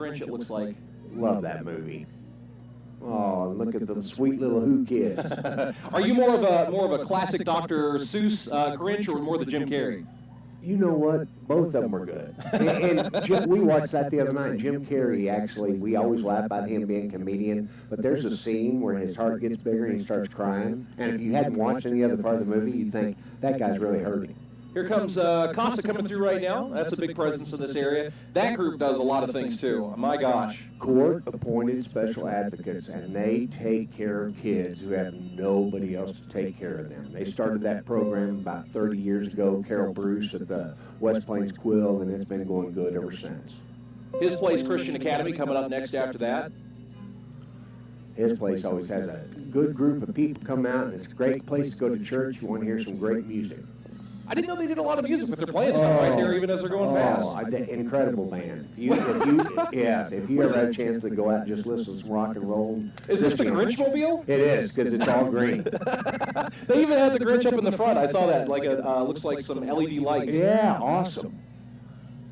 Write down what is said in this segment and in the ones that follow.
Grinch, it looks like. Love that movie. Oh, look at the sweet little Who kids. Are you more of a classic Dr. Seuss Grinch or more the Jim Carrey? You know what? Both of them were good. And Jim, we watched that the other night. Jim Carrey, actually, we always laugh about him being a comedian, but there's a scene where his heart gets bigger and he starts crying. And if you hadn't watched any other part of the movie, you'd think, that guy's really hurting. Here comes Costa coming through right now. That's a big presence in this area. That group does a lot of things, too. My gosh. Court-appointed special advocates, and they take care of kids who have nobody else to take care of them. They started that program about 30 years ago, Carol Bruce at the West Plains Quill, and it's been going good ever since. His Place Christian Academy coming up next after that. His place always has a good group of people come out, and it's a great place to go to church. You want to hear some great music. I didn't know they did a lot of music, but they're playing stuff right there even as they're going past. Incredible band. If you ever had a chance to go out and just listen to some rock and roll. Is this the Grinch-mobile? It is, because it's all green. They even had the Grinch up in the front. I saw that, like looks like some LED lights. Yeah, awesome.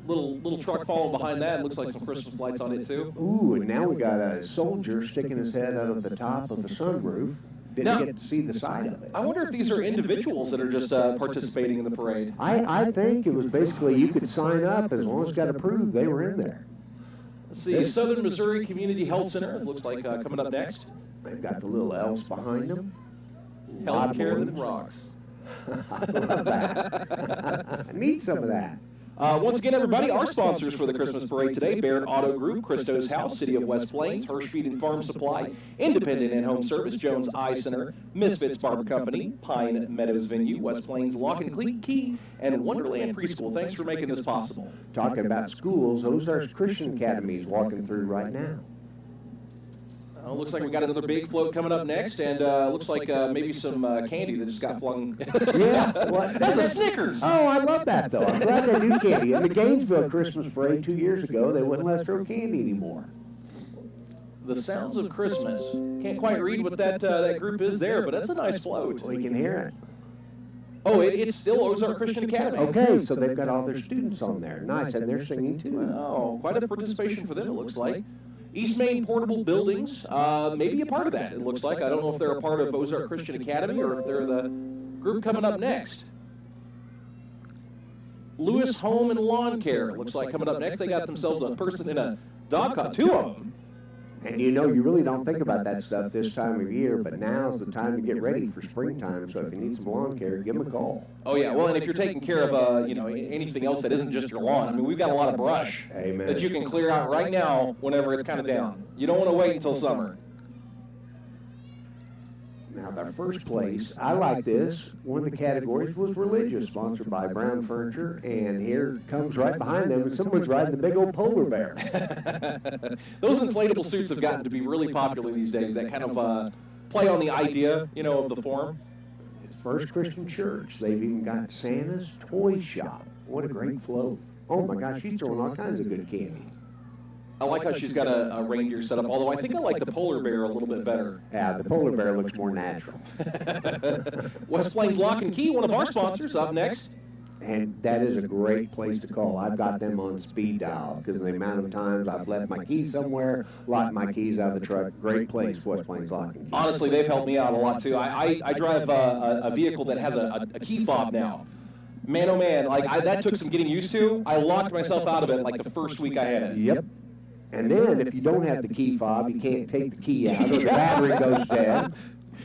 Little truck following behind that. Looks like some Christmas lights on it, too. Ooh, and now we got a soldier sticking his head out of the top of the sunroof. Didn't get to see the side of it. I wonder if these are individuals that are just participating in the parade. I think it was basically you could sign up as long as you got approved they were in there. Let's see, Southern Missouri Community Health Center, it looks like coming up next. They've got the little elves behind them. Healthcare that rocks. I love that. I need some of that. Once again, everybody, our sponsors for the Christmas Parade today, Barrett Auto Group, Christo's House, City of West Plains, Hirsch Feed and Farm Supply, Independent and Home Service, Jones Eye Center, Misfits Barber Company, Pine Meadows Venue, West Plains Lock and Key, and Wonderland Preschool. Thanks for making this possible. Talking about schools, Ozarks Christian Academy is walking through right now. Looks like we got another big float coming up next, and looks like maybe some candy that just got flung. Yeah, well, that's a Snickers. Oh, I love that though. I'm glad they do candy. In the Gainesville Christmas Parade 2 years ago, they wouldn't let us throw candy anymore. The Sounds of Christmas. Can't quite read what that group is there, but that's a nice float. We can hear it. Oh, it's still Ozark Christian Academy. Okay, so they've got all their students on there. Nice, and they're singing too. Oh, quite a participation for them, it looks like. East Maine Portable Buildings, maybe a part of that, it looks like. I don't know if they're a part of Ozark Christian Academy or if they're the group coming up next. Lewis Home and Lawn Care, looks like coming up next. They got themselves a person in a dog car, 2 of them. And you know, you really don't think about that stuff this time of year, but now's the time to get ready for springtime. So if you need some lawn care, give them a call. Oh yeah, well, and if you're taking care of anything else that isn't just your lawn, I mean, we've got a lot of brush that you can clear out right now whenever it's kind of down. You don't want to wait until summer. Now, the first place, I like this. One of the categories was religious, sponsored by Brown Furniture, and here comes right behind them, and someone's riding the big old polar bear. Those inflatable suits have gotten to be really popular these days. That kind of play on the idea, of the form. First Christian Church. They've even got Santa's Toy Shop. What a great float. Oh my gosh, she's throwing all kinds of good candy. I like how she's got a reindeer set up, although I think I like the polar bear a little bit better. Yeah, the polar bear looks more natural. West Plains Lock and Key, one of our sponsors, up next. And that is a great place to call. I've got them on speed dial because of the amount of times I've left my keys somewhere, locked my keys out of the truck. Great place, West Plains Lock and Key. Honestly, they've helped me out a lot, too. I drive a vehicle that has a key fob now. Man, oh man, that took some getting used to. I locked myself out of it like the first week I had it. Yep. And then if you don't have the key fob, you can't take the key out or the battery goes dead.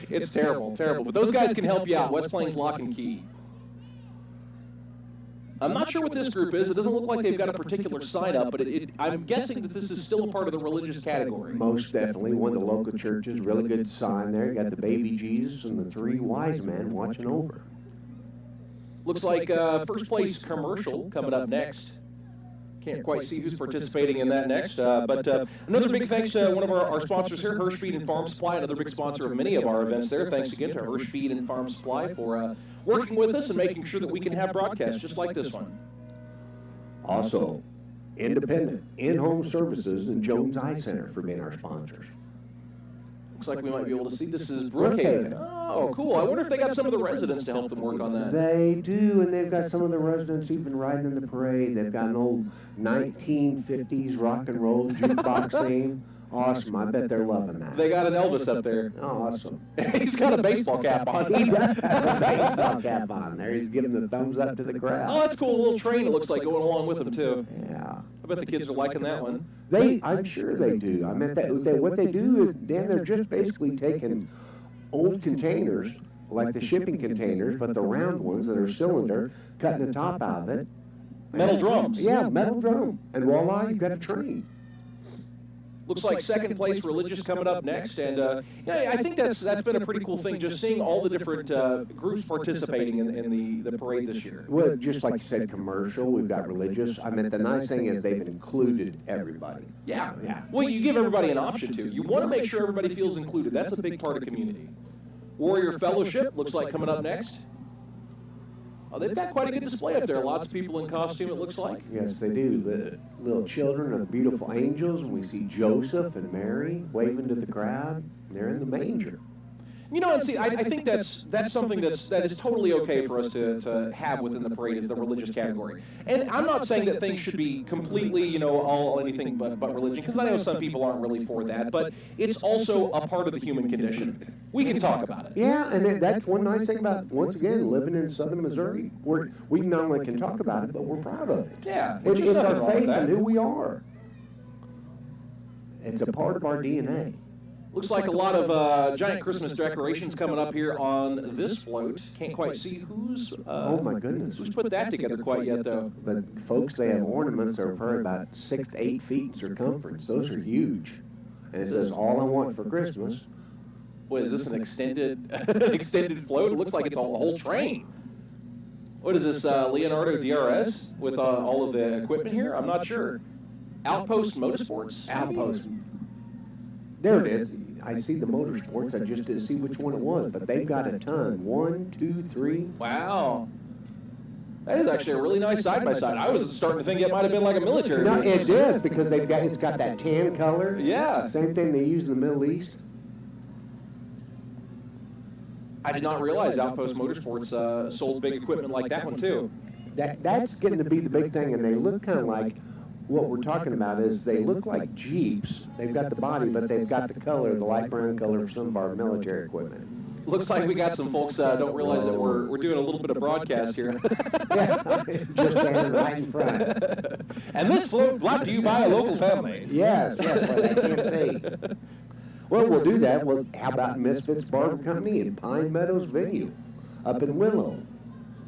It's terrible, terrible. But those guys can help you out. West Plains Lock and Key. I'm not sure what this group is. It doesn't look like they've got a particular sign up, but I'm guessing that this is still a part of the religious category. Most definitely. One of the local churches, really good sign there. You got the baby Jesus and the 3 wise men watching over. Looks like first place commercial coming up next. Can't quite see who's participating in that next. But another big thanks to one of our sponsors here, Hirsch Feed and Farm Supply, another big sponsor of many of our events there. Thanks again to Hirsch Feed and Farm Supply for working with us and making sure that we can have broadcasts just like this one. Also, Independent In-Home Services and Jones Eye Center for being our sponsors. Looks like we might be able to see this is Brookhaven. Oh, cool. I wonder if they got some of the residents to help them work on that. They do, and they've got some of the residents even riding in the parade. They've got an old 1950s rock and roll jukebox theme. Awesome. I bet they're loving that. They got an Elvis up there. Awesome. He's got a baseball cap on. He does have a baseball cap on there. He's giving the thumbs up to the crowd. Oh, that's cool. A little train, it looks like, going along with him, too. Yeah. I bet the kids are liking that one. I'm sure they do. I mean, what they do is, Dan, they're just basically taking old containers, like the shipping containers, but the round ones that are cylinder, cutting the top out of it. Metal drums. Yeah, metal drum. And voila, you've got a train. Looks like second place religious coming up next, and yeah, I think that's been a pretty cool thing, just seeing all the different groups participating in the parade this year. Well, just like you said, commercial, we've got religious. I mean, the nice thing is they've included everybody. Yeah. Yeah. Well, you give everybody an option to. You want to make sure everybody feels included. That's a big part of community. Warrior Fellowship looks like coming up next. Oh, they've got quite a good display up there. Lots of people in costume, it looks like. Yes, they do. The little children are the beautiful angels, and we see Joseph and Mary waving to the crowd. They're in the manger. You know, and see, I think that's something that is totally okay for us to have within the parade, is the religious category. And I'm not saying that things should be completely, you know, all anything but religion, because I know some people aren't really for that, but it's also a part of the human condition. We can talk about it. Yeah, and that's one nice thing about, once again, living in southern Missouri. We not only can talk about it, but we're proud of it. Yeah, It's there's nothing our wrong with faith that. and who we are. It's a part of our DNA. Looks like a lot of giant Christmas decorations coming up here on this float. Can't quite see who's Oh my goodness. who's put that together quite yet, though. But folks, they have ornaments that are probably about 6 to 8 feet in circumference. Those are huge. And it says, "All I want for Christmas." What is this, an extended extended float? It looks like it's a whole train. What is this, Leonardo DRS with all of the equipment here? I'm not sure. Outpost Motorsports? Outpost. There it is. I see the motorsports. I just didn't see which one it was, but they've got a ton. 1, 2, 3. Wow. That is actually a really nice side-by-side. I was starting to think it might have been like a military. No, vehicle. it is, because it's got that tan color. Yeah. Same thing they use in the Middle East. I did not realize Outpost Motorsports sold big equipment like that one, too. That's getting to be the big thing, and they look kind of like, what we're talking about is they look like Jeeps. They've got the body, but they've got the color, the light brown color of some of our military equipment. Looks like we got some folks don't realize that we're doing a little bit of broadcast here. Just standing right in front. And this float brought to you by a local family. Yes, but I can't see. Well, we'll do that. Well, how about Misfits Barber Company and Pine Meadows Venue up in Willow?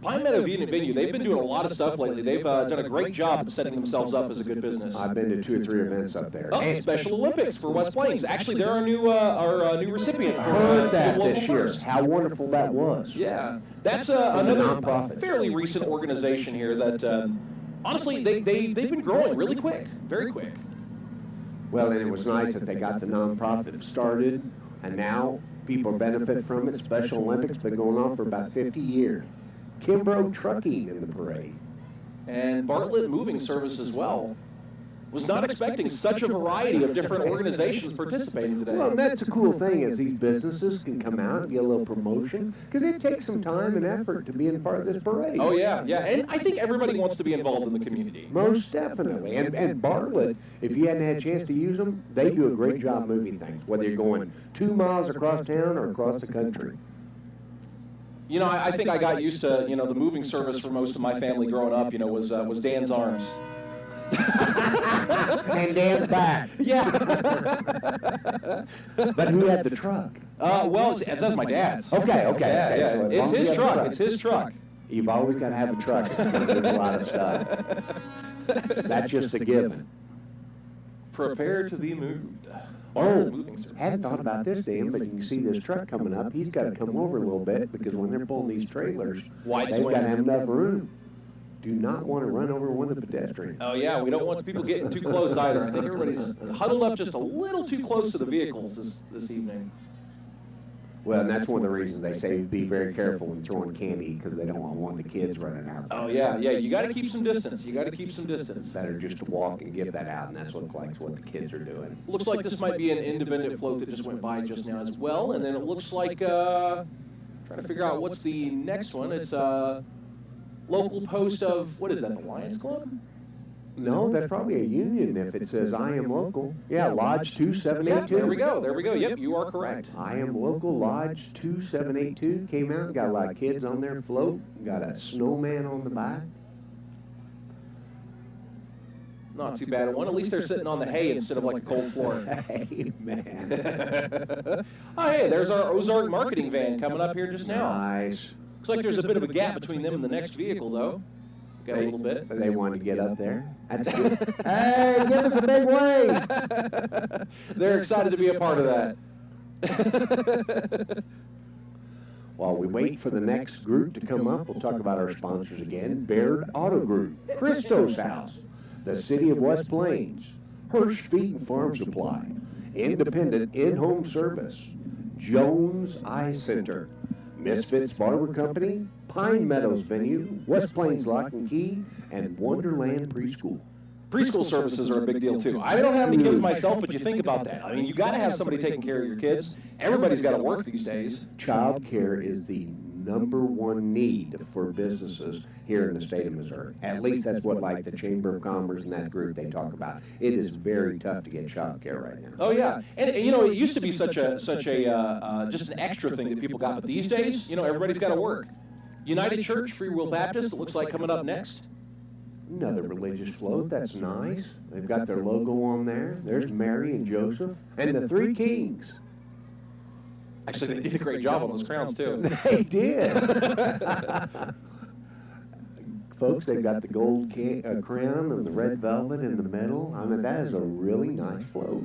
Pine Meadow Venue, they've been doing a lot of stuff lately. They've done a great job of setting themselves up as a good business. I've been to 2 or 3 events up there. Oh, Special Olympics for West Plains. Actually, they're our new recipient. I For, heard that Local this year. First. How wonderful that was. Yeah, that's a another nonprofit. fairly recent organization here that, honestly, they've been growing really quick, very quick. Well, and it was nice that they got the nonprofit started, and now people benefit from it. Special Olympics been going on for about 50 years. Kimbrough Trucking in the parade. And Bartlett Moving Service as well. Was not expecting such a variety of different organizations participating today. Well, that's a cool thing, is these businesses can come out and get a little promotion, because it takes some time and effort to be in part of this parade. Oh yeah, yeah, and I think everybody wants to be involved in the community. Most definitely. And Bartlett, if you hadn't had a chance to use them, they do a great job moving things, whether you're going 2 miles across town or across the country. You know, I think I got used to, you know, the moving service for most of my family growing up, you know, was Dan's Arms. And Dan's back. Yeah. But who had the truck? Well, that's my dad's. Okay. Yeah, yeah. So as long It's as you his have a truck. It's his truck. You've always got to have a truck. There's a lot of stuff. That's just a given. Prepare to be moved. Oh, Moving service. hadn't thought about this, Dan, but you can see this truck coming up. He's got to come over a little bit, because when they're pulling these trailers, Wide they've swing. got to have enough room. Do not want to run over one of the pedestrians. Oh yeah, we don't want people getting too close either. I think everybody's huddled up just a little too close to the vehicles this evening. Well, and that's one of the reasons they say be very careful when throwing candy, because they don't want one of the kids running out. Oh yeah, yeah. You got to keep some distance. You got to keep some distance. Better just to walk and give that out, and that's what the kids are doing. Looks like this might be an independent float that just went by just now as well, and then it looks like Trying to figure out what's the next one. It's local post of, what is that, the Lions Club? No, that's probably a union if it says I am local. Yeah, Lodge Yeah, 2782. there we go. There we go. Yep, you are correct. I am local. Lodge 2782 came out, got a lot of kids on their float, got a snowman on the back. Not too bad at one. At least they're sitting on the hay instead of like a cold floor. Hey, man. Oh, hey, there's our Ozark marketing van coming up here just now. Nice. Looks like there's a bit of a gap between them and the next vehicle, though. Got a little bit. They wanted to get up there. That's good. Hey, give us a big wave. They're excited to be a part of that. While we wait for the next group to come up, we'll talk about our sponsors again. Baird Auto Group, Christo's House, the City of West Plains, Hirsch Feed and Farm Supply, Independent In-Home Service, Jones Eye Center, Misfits Barber Company, Pine Meadows Venue, West Plains Lock and Key, and Wonderland Preschool. Preschool services are a big deal, too. I don't have any kids myself, but you think about that. I mean, you got to have somebody taking care of your kids. Everybody's got to work these days. Child care is the #1 need for businesses here in the state of Missouri. At least that's what like the Chamber of Commerce and that group they talk about. It is very tough to get child care right now. Oh yeah, and you know it used to be such a just an extra thing that people got, but these days, you know, everybody's got to work. United Church, Free Will Baptist, it looks like coming up next. Another religious float, that's nice. They've got their logo on there. There's Mary and Joseph and the Three Kings. Actually, they did a great job on those crowns too. They did. Folks, they've got the gold crown and the red velvet in the middle. I mean, that is a really nice float.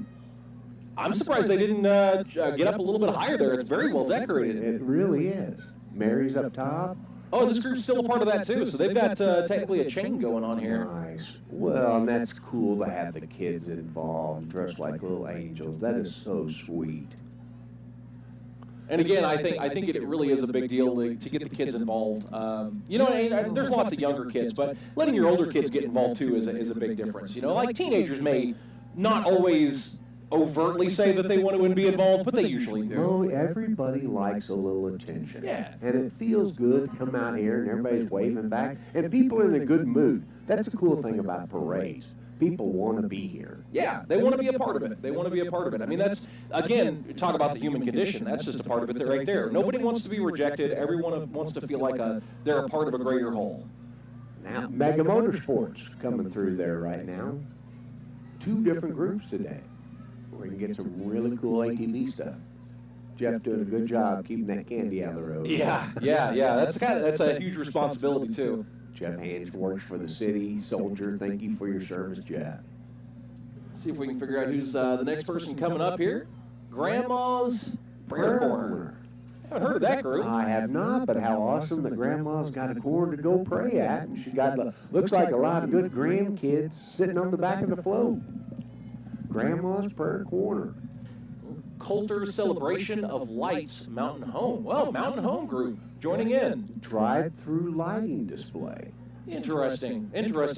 I'm surprised they didn't get up a little bit higher there. It's very well decorated. It really is. Mary's up top. Oh, this group's still a part of that too, so they've got technically a chain going on here. Nice. Well, and that's cool to have the kids involved, dressed like little angels. That is so sweet. And again, I think it really is a big deal to get the kids involved. You know, and there's lots of younger kids, but letting your older kids get involved too is a big difference. You know, like teenagers may not always overtly say that they want to be involved, but they usually do. No, everybody likes a little attention. Yeah. And it feels good to come out here and everybody's waving back, and people are in a good mood. That's the cool thing about parades. People want to be here. Yeah, they want to be a part of it. They want to be a part of it. I mean, that's, again, talk about the human condition. That's just a part of it right there. Nobody wants to be rejected. Everyone wants to feel like they're a part of a greater whole. Now, Mega Motorsports coming through there right now. 2 different groups today. Where you can get some really cool ATV stuff. Jeff doing a good job keeping that candy out of the road. Yeah. That's a huge responsibility too. Jeff Hanch works for the city. Soldier, thank you for your service, Jeff. See if we can figure out who's the next person coming up here. Grandma's Prayer Corner. Haven't heard of that group. I have not, but how awesome that Grandma's got a corner to go pray at. And she's got, looks like a lot of good grandkids sitting on the back of the float. Grandma's Prayer Corner. Coulter Celebration of Lights Mountain Home. Well, Mountain Home group joining in. Drive-through lighting display. Interesting.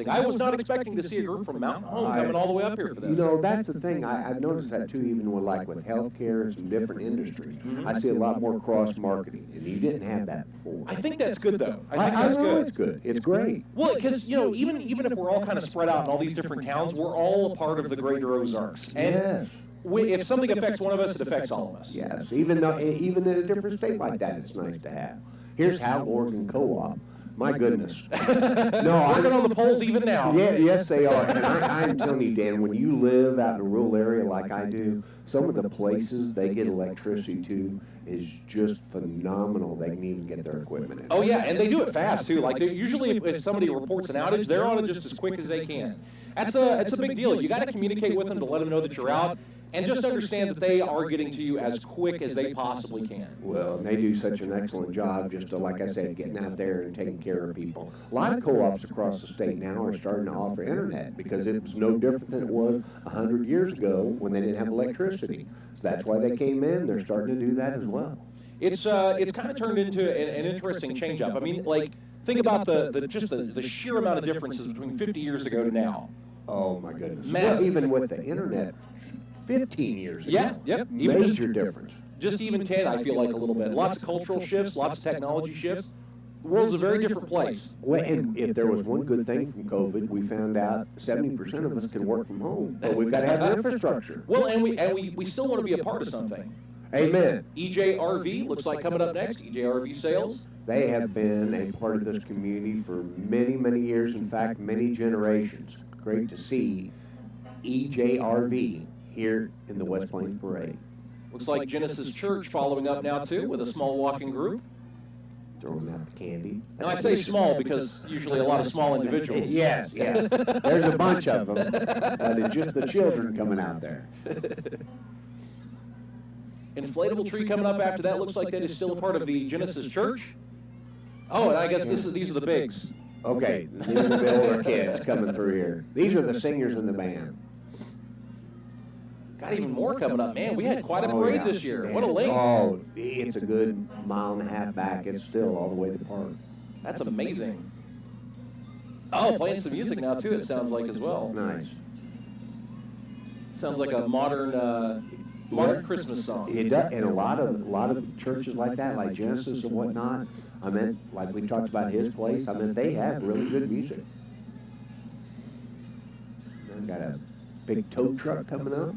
I was not expecting to see a group from Mountain Home coming all the way up here for this. You know, that's the thing. I've noticed that too, even with healthcare and some different industries. I see a lot more cross-marketing, and you didn't have that before. I think that's good, though. I think I that's know good. it's good. It's great. Well, because, you know, even if we're all kind of spread out in all these different towns, we're all a part of the greater Ozarks. And Yes. if something affects one of us, it affects all of us. Yes, even in a different state like that, it's nice to have. Here's Hal Oregon Co-op. My goodness. No, Working on the polls even now. Yeah, yes, they are. And I'm telling you, Dan, when you live out in a rural area like I do, some of the places they get electricity to is just phenomenal. They can even get their equipment in. Oh, yeah, and they do it fast, too. Like, usually if somebody reports an outage, they're on it just as quick as they can. It's a big deal. You got to communicate with them to let them know that you're out, and just understand that they are getting to you as quick as they possibly can. Well, and they do such an excellent job just to, like I said, getting out there and taking care of people. A lot of co-ops across the state now are starting to offer internet because it was no different than it was 100 years ago when they didn't have electricity. So that's why they came in. They're starting to do that as well. It's kind of turned into an interesting change-up. I mean, like, think about the sheer amount of differences between 50 years ago to now. Oh, my goodness. Massive. Well, even with the internet 15 years ago. Yeah, yep. Major difference. just even 10, I feel like a little bit. Lots of cultural shifts, lots of technology shifts. The world's a very different place. Well, and if there was one good thing from COVID, we found out 70% of us can work from home, but we've got to have the infrastructure. Well, and we still want to be a part of something. Amen. EJRV looks like coming up next. EJRV Sales. They have been a part of this community for many, many years. In fact, many generations. Great to see EJRV here in the West Plains Parade. Looks like Genesis Church following up now too with a small walking group. Throwing out the candy. And I say small because usually a lot of small individuals. Yes, yes. There's a bunch of them, but it's just the children coming out there. Inflatable tree coming up after that. Looks like that is still a part of the Genesis Church. Oh, and I guess these are the bigs. Okay, these are the older kids coming through here. These are the singers in the band. Got even more coming up, man. We had quite a parade this year. What a length. Oh, it's a good mile and a half back. It's still all the way to the park. That's amazing. Oh, playing some music now too, it sounds like as well. Nice. Sounds like a modern Christmas song. It does, and a lot of churches like that, like Genesis and whatnot. I meant, like we talked about his place. I mean, they have really good music. They've got a big tow truck coming up.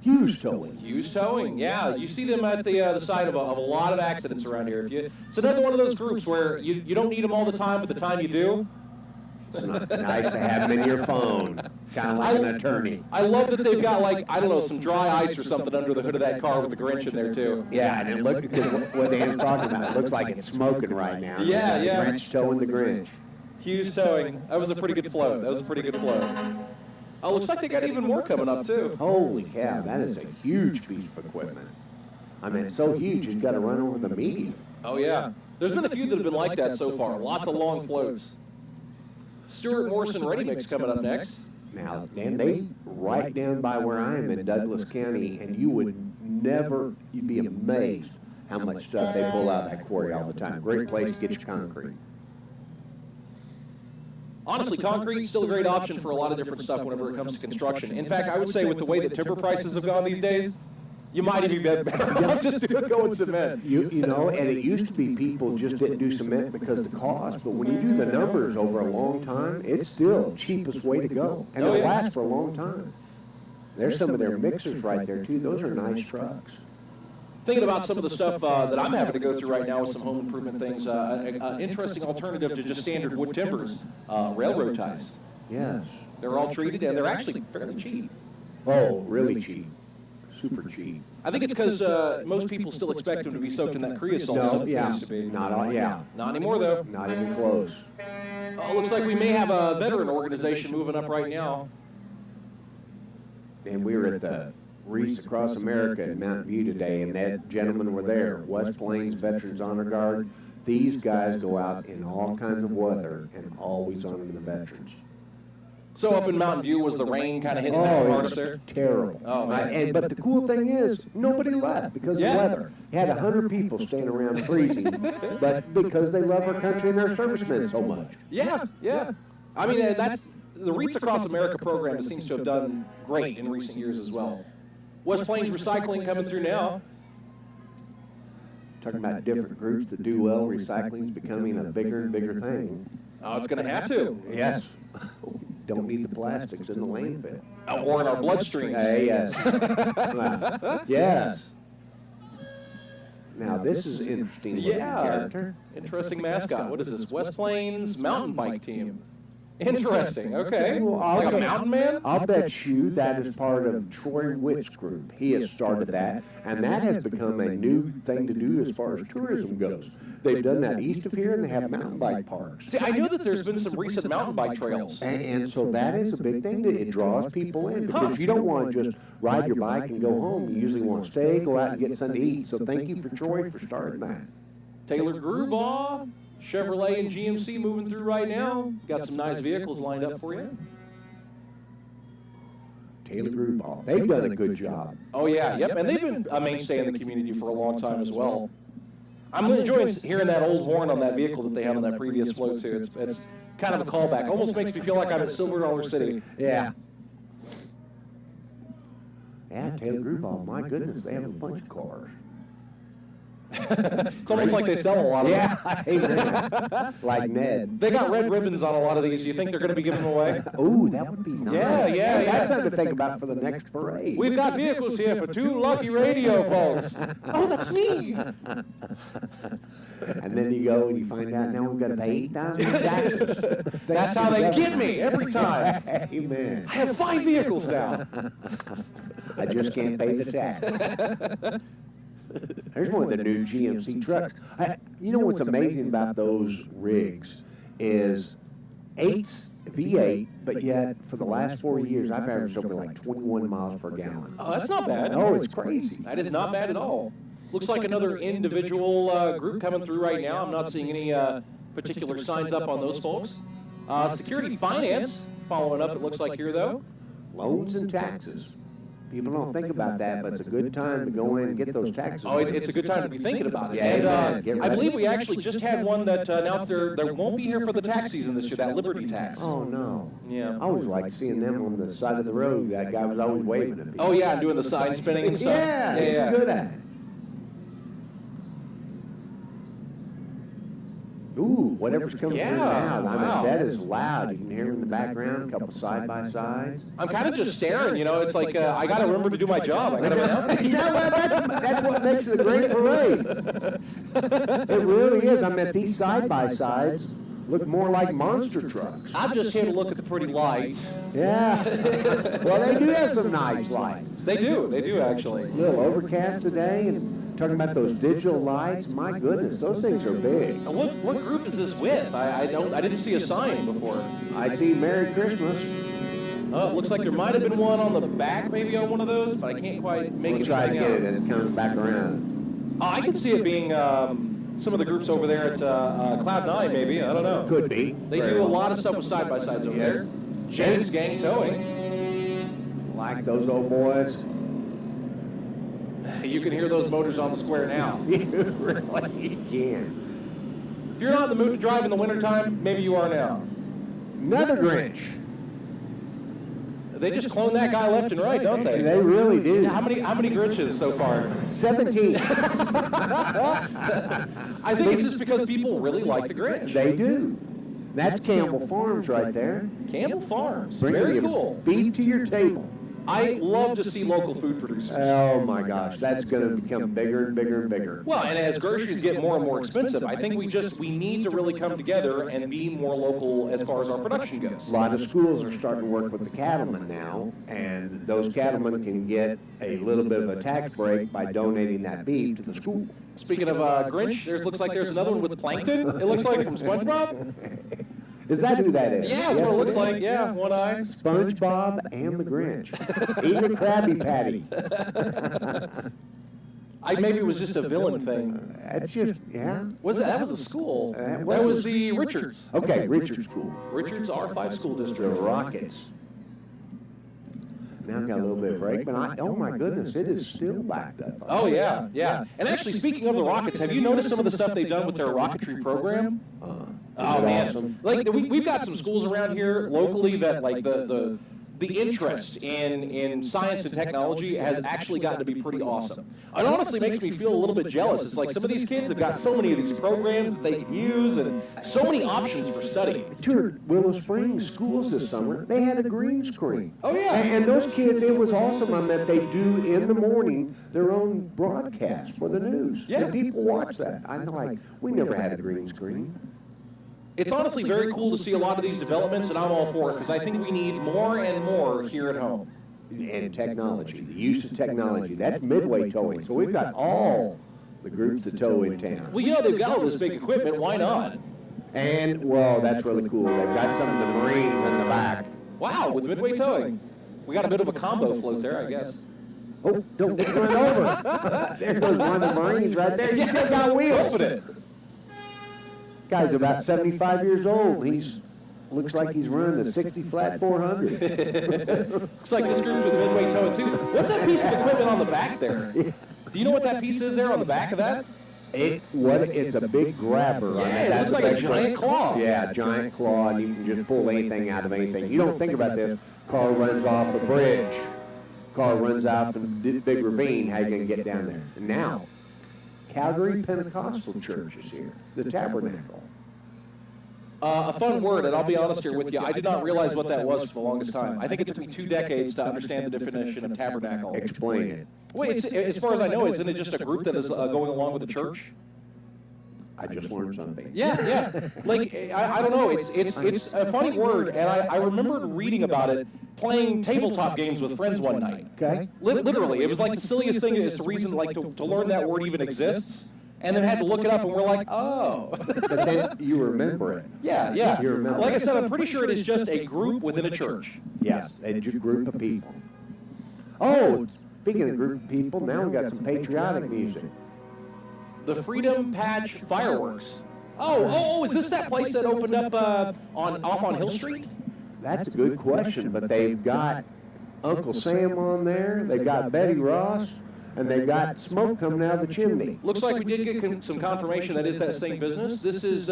Hughes Towing. Hughes Towing, yeah. You see them at the site of a lot of accidents around here. It's another one of those groups where you don't need them all the time, but the time you do. It's nice to have them in your phone, kind of like an attorney. I love that they've got, like, I don't know, some dry ice or something under the hood of that car with the Grinch in there too. Yeah, and it looks, because what Dan's talking about, it looks like it's smoking right now. Yeah, yeah. The Grinch towing the Grinch. Hughes Towing. That was a pretty good float. Oh, looks like they got even more coming up too. Holy cow, that is a huge piece of equipment. I mean, it's so huge, you've got to run over the median. Oh yeah. There's been a few that have been like that so far. Lots of long floats. Stuart Morrison Ready Mix coming up next. Now, Dan, they right down by where I am in Douglas County, and you'd be amazed how much stuff they pull out of that quarry all the time. Great place to get your concrete. Honestly, concrete's still a great option for a lot of different stuff whenever it comes to construction. In fact, I would say with the way that timber prices have gone these days, you might even be better off just going cement. You know, and it used to be people just didn't do cement because of the cost, but when you do the numbers over a long time, it's still the cheapest way to go. And it'll last for a long time. There's some of their mixers right there, too. Those are nice trucks. Thinking about some of the stuff that I'm having to go through right now with some home improvement things, interesting alternative to just standard wood timbers, railroad ties. Yes. They're all treated, and they're actually fairly cheap. Oh, really cheap. Super cheap. I think it's because most people still expect them to be soaked in that creosote stuff they used to be. Not all, yeah. Not anymore, though. Not even close. Oh, looks like we may have a veteran organization moving up right now. And we were at the Wreaths Across America in Mountain View today, and that gentlemen were there, West Plains Veterans Honor Guard. These guys go out in all kinds of weather and always honor the veterans. So up in Mountain View, was the rain kind of hitting that Oh, it hard was up there? terrible. Oh, man. But the cool thing is, nobody left because of the weather. You had 100 people standing around freezing, but because they love our country and their servicemen so much. Yeah, yeah. I mean, that's the Wreaths Across America program seems to have done great in recent years as well. West Plains Recycling coming through now. Talking about different groups that do well, recycling is becoming a bigger and bigger thing. Oh, it's going to have to. Yes. Don't need the plastics in the landfill. Or in our bloodstream. Yes. Yes. Now, this is interesting. Yeah. Character. Interesting mascot. What is this? West Plains mountain bike team. Interesting. Okay. Well, Like a mountain man? I'll bet you that is part of Troy Witt's group. He has started that, and that has become a new thing to do as far as tourism goes. They've done that east of here, and they have mountain bike parks. See, I know that there's been some recent mountain bike trails. And so that is a big thing. It draws people in because you don't want to just ride your bike and go home. You usually want to stay, go out and get something to eat. So thank you for Troy for starting that. Taylor Grewbaugh, Chevrolet and GMC moving through right now. Got some nice vehicles lined up for you. Taylor Grewbaugh. They've done a good job. Oh, yeah, yep. And they've been a mainstay in the community for a long time as well. I'm enjoying hearing that old horn on that vehicle that they had on that previous float, too. It's kind of a callback. Almost makes me feel like I'm at Silver Dollar City. Yeah. Yeah, Taylor Group, my goodness, they have a bunch of cars. It's almost like they sell a lot of them. Yeah, amen. Like Ned. They got red ribbons on a lot of these. Do you think they're going to be giving them away? Oh, that would be nice. Yeah. That's something to think about for the next parade. We've got vehicles here for 2 lucky radio folks. Oh, that's me. And then you go and you find out now we've got to pay 8,000 taxes. That's how they get me every time. Amen. I have 5 vehicles now. I just can't pay the tax. There's one of the new GMC trucks. You know what's amazing about those rigs is 8's V8, but yet for the last 4 years I've averaged over like 21 miles per gallon. Oh, that's not bad. Oh, it's crazy. That is not bad at all. Looks like another individual group coming through right now. I'm not seeing any particular signs up on those folks. Security Finance following up, it looks like here, though. Loans and taxes. People don't think about that, but it's a good time to go in and get those taxes. Oh, it's a good time to be thinking about it. Yeah, And get I ready. believe we actually just had one that announced there won't be here for the tax season this year, that Liberty tax. Oh, no. Yeah. I always like seeing them on the side of the road. That guy was always waving at people. Oh, yeah, doing the sign spinning and stuff. Yeah, he's good at it. Ooh, whatever's coming through now. I wow. mean, that is loud. You can hear in the background, a couple side-by-sides. I'm kind of just staring, it's like I got to remember to do my job. I gotta You know what? That's what makes it a great parade. It really is. I mean, these side-by-sides look more like monster trucks. I'm just here to look at the pretty lights. Yeah. Well, they do have some nice lights. They do actually. A little overcast today, and talking about those digital lights, my goodness, those things are big. Now, what group is this with? I didn't see a sign before. I see Merry Christmas. Oh, it looks like there might have been one on the back, maybe on one of those, but I can't quite make We'll it try to hang get out. it as it comes back around. Oh, I can see it being some of the groups over there at Cloud9, maybe. I don't know. Could be. They do a lot of stuff with side-by-sides over Yes. there. James Gang Towing. Like those old boys. You can hear those motors on the square now. You really can. If you're not in the mood to drive in the wintertime, maybe you are now. Another Grinch. They just clone that guy left and right, don't they? They really do. Yeah, how many Grinches so far? 17. I think it's just because people really like the Grinch. They do. That's Campbell Farms right there. Campbell Farms, Bringing very your cool. beef to your table. I love to see local food producers. Oh my gosh, that's going to become bigger and bigger and bigger. Well, and as groceries get more and more expensive, I think we need to really come together and be more local as far as our production goes. A lot of schools are starting to work with the cattlemen now, and those cattlemen can get a little bit of a tax break by donating that beef to the school. Speaking of Grinch, looks like there's another one with Plankton. It looks like from SpongeBob. Is that who that is? Yeah, that's what it looks like. Yeah, one eye. SpongeBob and the Grinch. Eat a Krabby Patty. Maybe it was just a villain thing. That's just, yeah. That was a school. That That was was the Richards. Okay, Richard School. Richards R5 school The district. Rockets. Now I've got a little bit of break, but oh my goodness, it is still backed up. Oh, yeah, yeah. And actually, speaking of the Rockets, have you noticed some of the stuff they've done with their rocketry program? Oh, man. Awesome. Like, we've got some schools around here locally that, like, the interest in science and technology has actually gotten to be pretty awesome. It honestly makes me feel a little bit jealous. It's like some of these kids have got so many of these programs that they can use and so many options for studying. Toured Willow Springs schools this summer. They had a green screen. Oh, yeah. And those kids, it was awesome. I mean, they do in the morning their own broadcast for the news. Yeah. And people watch that. I'm like, we never had a green screen. It's honestly very cool to see a lot of these developments, and I'm all for it, because I think we need more and more here at home. And technology, the use of technology. That's Midway Towing. So we've got all the groups that tow in town. Well, they've got all this big equipment, why not? And, well, that's really cool. They've got some of the Marines in the back. Wow, with Midway Towing. We got a bit of a combo float there, I guess. Oh, don't get run over. There goes one of the Marines right there. You still got wheels. Open it. Guy's about 75 years old. Looks like he's running a 60 flat 400. Looks like this group's with Midway Towing, too. What's that piece of equipment on the back there? Do you know what that piece is there on the back of that? It's a big grabber. Yeah, it looks like a giant claw. Yeah, giant claw, and you can just pull anything out of anything. You don't think about this. Car runs off a bridge. car runs out the big ravine, how you gonna get down there? And now, Calgary Pentecostal Church is here, the Tabernacle. A fun word, and I'll be honest here with you, I did not realize what that was for the longest time. I think it took me 2 decades to understand the definition of tabernacle. Explain it. Wait, as far as I know, isn't it just a group that is going along with the church? I just learned something. Yeah. Like, I don't know, it's a funny word, and I remembered reading about it playing tabletop games with friends one night. Okay. Literally, it was like the silliest thing is to reason, like, to learn that word even exists, and then had to look it up, and we're like, oh. But then you remember it. Yeah. You remember. Like I said, I'm pretty sure it is just a group within a church. Yes, a group of people. Oh, speaking of group of people, now we got some patriotic music. The Freedom Patch Fireworks. Oh, is this that place that opened up off on Hill Street? That's a good question, but they've got Uncle Sam on there, they've got Betty Ross, and they've got smoke coming out of the chimney. Looks like we did get some confirmation that is that same business. This is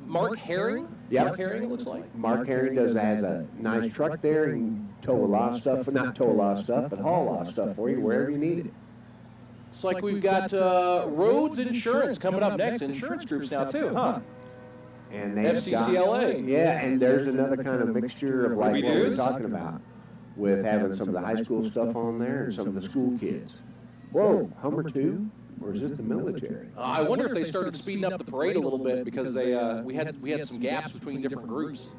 Mark Herring. Yep. Mark Herring, it looks like. Mark Herring has a nice truck there. He can tow a lot of stuff, not tow a lot of stuff, but haul a lot of stuff for you wherever you need it. It's like we've got Rhodes Insurance coming up next. Insurance groups now too, huh? And they've FCCLA. got, yeah, and there's another kind of mixture of like what we're Ruby-Doos? talking about, with having some of the high school stuff on there and some of the school kids. Whoa, Hummer 2? Or is this the military? I wonder if they started speeding up the parade a little bit because we had some gaps between different groups.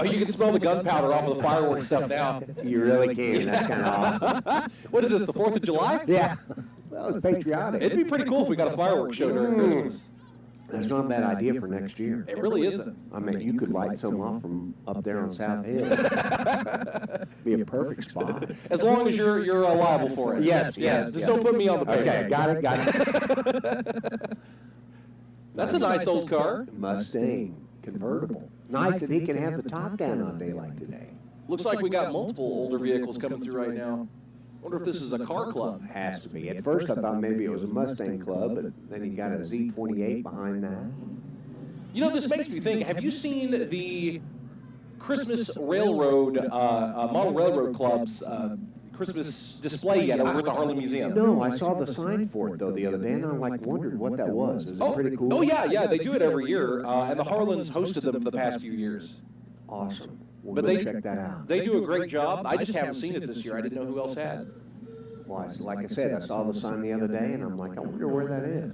Oh, you can smell the gunpowder off of the fireworks stuff now. You really can. That's kind of awesome. What is this, the 4th of July? Yeah. Well, it's patriotic. It'd be pretty cool if we got a fireworks show during Christmas. That's not a bad idea for next year. It really isn't. I mean, you could light some off from up there on South Hill. Be a perfect spot. As long as you're liable for it. Yes, Just don't put me on the page. Okay, got it. That's a nice old car. Mustang convertible. Nice that he can have the top down on a day like today. Looks like we got multiple older vehicles coming through right now. Wonder if this is a car club. Has to be. At first I thought maybe it was a Mustang club, but then you got a Z28 behind that. You know, this makes me think, have you seen the Christmas Railroad, Model Railroad Club's Christmas display yet over at the Harlan Museum? No, I saw the sign for it though the other day, and I wondered what that was. Is it pretty cool? Oh yeah, they do it every year, and the Harlans hosted them for the past few years. Awesome. We'll But go check that out. They do a great job. I just haven't seen it this year. I didn't know who else had. Well, like I said, I saw the sign the other day, and I'm like, I wonder where that is.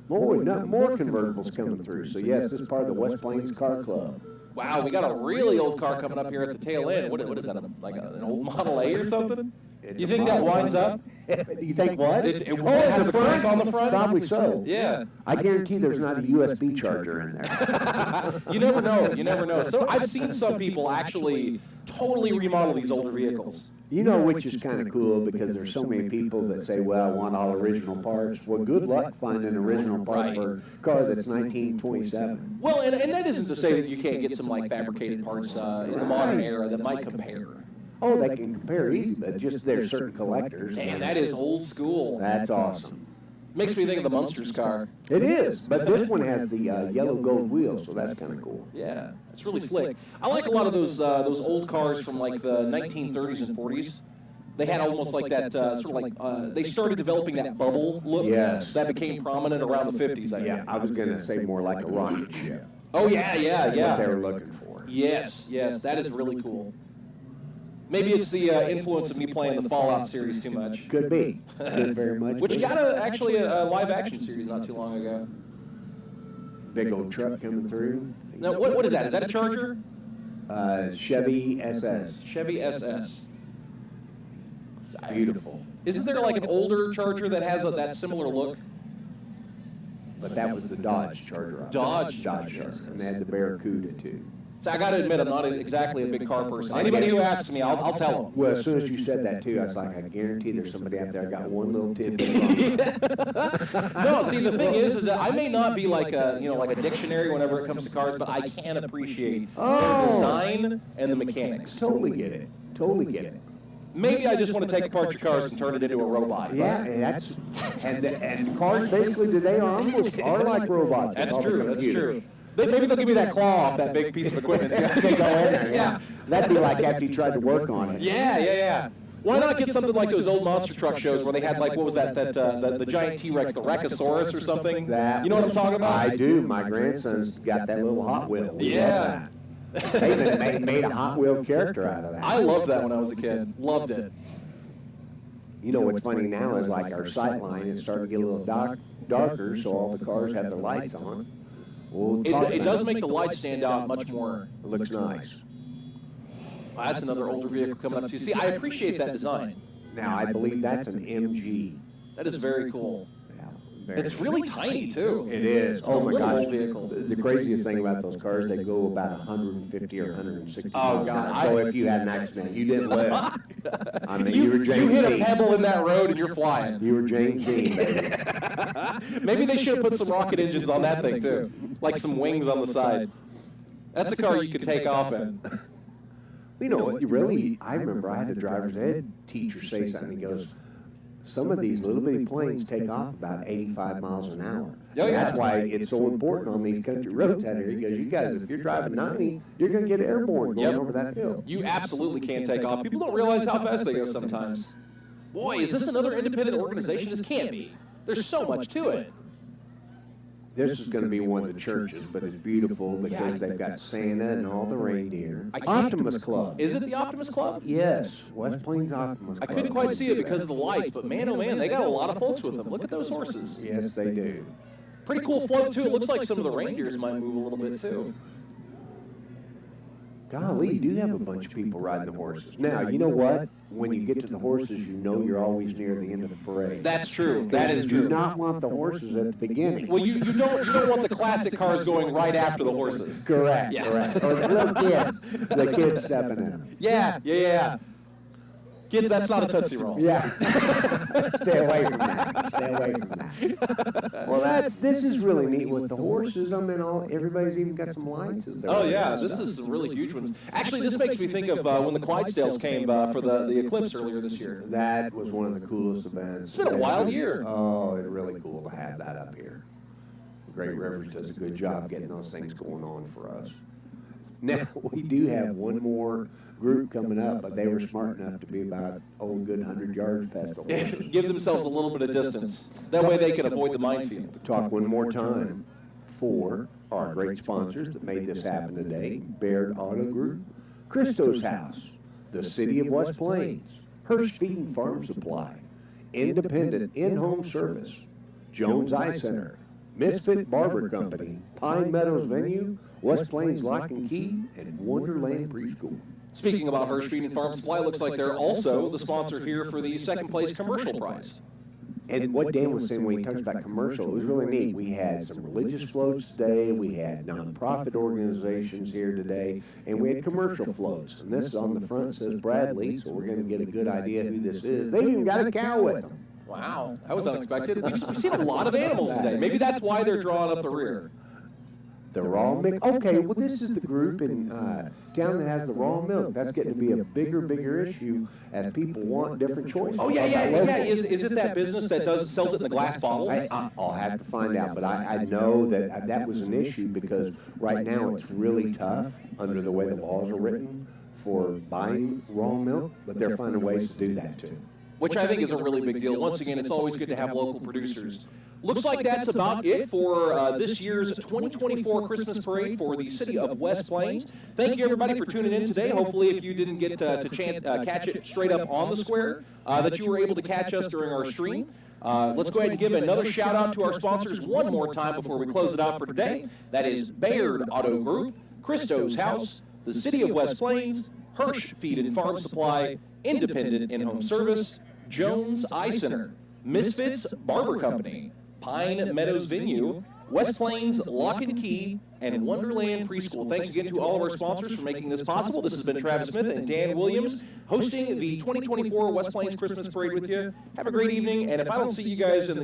More convertibles coming through. So yes, this is part of the West Plains Car Club. Wow, we got a really old car coming up here at the tail end. What is that, like an old Model A or something? You think that winds up? You think what? It has a crank on the front? Probably so. Yeah. I guarantee there's not a USB charger in there. You never know. You never know. So I've seen some people actually totally remodel these older vehicles. You know, which is kind of cool because there's so many people that say, well, I want all original parts. Well, good luck finding an original part for a car that's 1927. Well, and that isn't to say that you can't get some like fabricated parts in the modern era that might compare. Oh, they can compare easy, but just there's certain collectors. Man, that is old school. That's awesome. Makes me think of the Munsters car. It is, but this one has the yellow gold wheels, so that's kind of cool. Yeah, it's really slick. I like a lot of those old cars from like the 1930s and 40s. They had almost like that sort of like they started developing that bubble look. Yes. That became prominent around the 50s. I think. Yeah, I was going to say more like a rocket ship. Oh yeah. What they were looking for. Yes, that is really cool. Maybe it's the influence of me playing the Fallout series too much. Could be. Could very much. Which got actually a live action series not too long ago. Big old truck coming through. Now, what is that? Is that a Charger? Chevy SS. Chevy SS. It's beautiful. Isn't there like an older Charger that has that similar look? But that was the Dodge Charger. Dodge Charger. And they had the Barracuda too. So I got to admit, I'm not exactly a big car person. Anybody who asks me, I'll tell them. Well, as soon as you said that too, I was like, I guarantee there's somebody out there got one little tidbit. No, see, the thing is that I may not be like a dictionary whenever it comes to cars, but I can appreciate the design and the mechanics. Totally get it. Totally get it. Maybe I just want to take apart your cars and turn it into a robot. Yeah, and cars basically today are like robots. That's true. Maybe they'll give me that claw off that big piece of equipment. They go in there, Yeah. That'd be like after you tried to work on it. Yeah. Why not get something like those old monster truck shows where they had like, what was that, the giant T-Rex, the Rachosaurus or something? That You know what I'm talking about? I do. My grandson's got that little Hot Wheel. We Yeah. love that. They even made a Hot Wheel character out of that. I loved that when I was a kid. Loved it. You know what's funny now is like our sight line is starting to get a little darker, so all the cars have their lights on. We'll talk It about does make the lights stand out much more. It looks nice. Wow, that's another older vehicle coming up too. See, I appreciate that design. Now I believe that's an MG. That is very cool. Yeah, very It's cool. really tiny too. It is. It's Oh a my little gosh. old vehicle. The craziest thing about those cars, they go about 150 or 160 Oh, miles an God. hour. So if you had an accident, you didn't live. I mean, you were You James hit a Dean. pebble in that road and you're flying. You were James Dean, baby. Maybe they should have put some rocket engines on that thing too, like some wings on the side. That's a car you could take off in. You know what? You really, I remember I had a driver's ed teacher say something. He goes, some of these little bitty planes take off about 85 miles an hour. Oh, yeah. That's why it's so important on these country roads out here. He goes, you guys, if you're driving 90, you're going to get airborne going Yep. over that hill. You absolutely can take off. People don't realize how fast they go sometimes. Boy, is this another independent organization? This can't be. There's so much to it. This is going to be one of the churches, but it's beautiful because they've got Santa and all the reindeer. Optimus Club. Is it the Optimus Club? Yes, West Plains Optimus I Club. couldn't quite see it because of the lights, but man, oh man, they got a lot of folks with them. Look at those horses. Yes, they do. Pretty cool float too. It looks like some of the reindeers might move a little bit too. Golly, you do have a bunch of people riding the horses. Now, you know what? When you get to the horses, you know you're always near the end of the parade. That's true. That is You do true. not want the horses at the beginning. Well, you don't want the classic cars going right after the horses. Correct, Yeah. correct. Or the little kids, the kids stepping in them. Yeah. Kids, that's not a Tootsie Roll. Yeah. Stay away from that. Stay away from that. Well, this is really neat with the horses. I mean, everybody's even got some lights. Oh yeah, this is some really huge ones. Actually, this makes me think of when the Clydesdales came for the eclipse earlier this year. That was one of the coolest events. It's been a wild year. Oh, it's really cool to have that up here. Great Rivers does a good job getting those things going on for us. Now, we do have one more group coming up, but they were smart enough to be about, a good 100 yards past the horses. Give themselves a little bit of distance. That way they can avoid the minefield. Talk one more time for our great sponsors that made this happen today. Baird Auto Group, Christo's House, the City of West Plains, Hirsch Feed and Farm Supply, Independent In-Home Service, Jones Eye Center, Misfit Barber Company, Pine Meadows Venue, West Plains Lock and Key, and Wonderland Preschool. Speaking about Hirsch Feed and Farm Supply, looks like they're also the sponsor here for the second place commercial prize. And what Dan was saying when he talked about commercial, it was really neat. We had some religious floats today, we had nonprofit organizations here today, and we had commercial floats. And this on the front says Bradley, so we're going to get a good idea who this is. They even got a cow with them. Wow, that was unexpected. We've seen a lot of animals today. Maybe that's why they're drawing up the rear. The raw milk. Okay, well, this is the group in town that has the raw milk. That's getting to be a bigger issue as people want different choices. Oh yeah. Is it that business that sells it in the glass bottles? I'll have to find out, but I know that that was an issue because right now it's really tough under the way the laws are written for buying raw milk, but they're finding ways to do that too. Which I think is a really big deal. Once again, it's always good to have local producers. Looks like that's about it for this year's 2024 Christmas Parade for the city of West Plains. Thank you, everybody, for tuning in today. Hopefully, if you didn't get to catch it straight up on the square, that you were able to catch us during our stream. Let's go ahead and give another shout-out to our sponsors one more time before we close it out for today. That is Baird Auto Group, Christo's House, the City of West Plains, Hirsch Feed and Farm Supply, Independent In-Home Service, Jones Eye Center, Misfits Barber Company, Pine Meadows Venue, West Plains Lock and Key, and Wonderland Preschool. Thanks again to all of our sponsors for making this possible. This has been Travis Smith and Dan Williams hosting the 2024 West Plains Christmas Parade with you. Have a great evening, and if I don't see you guys in the near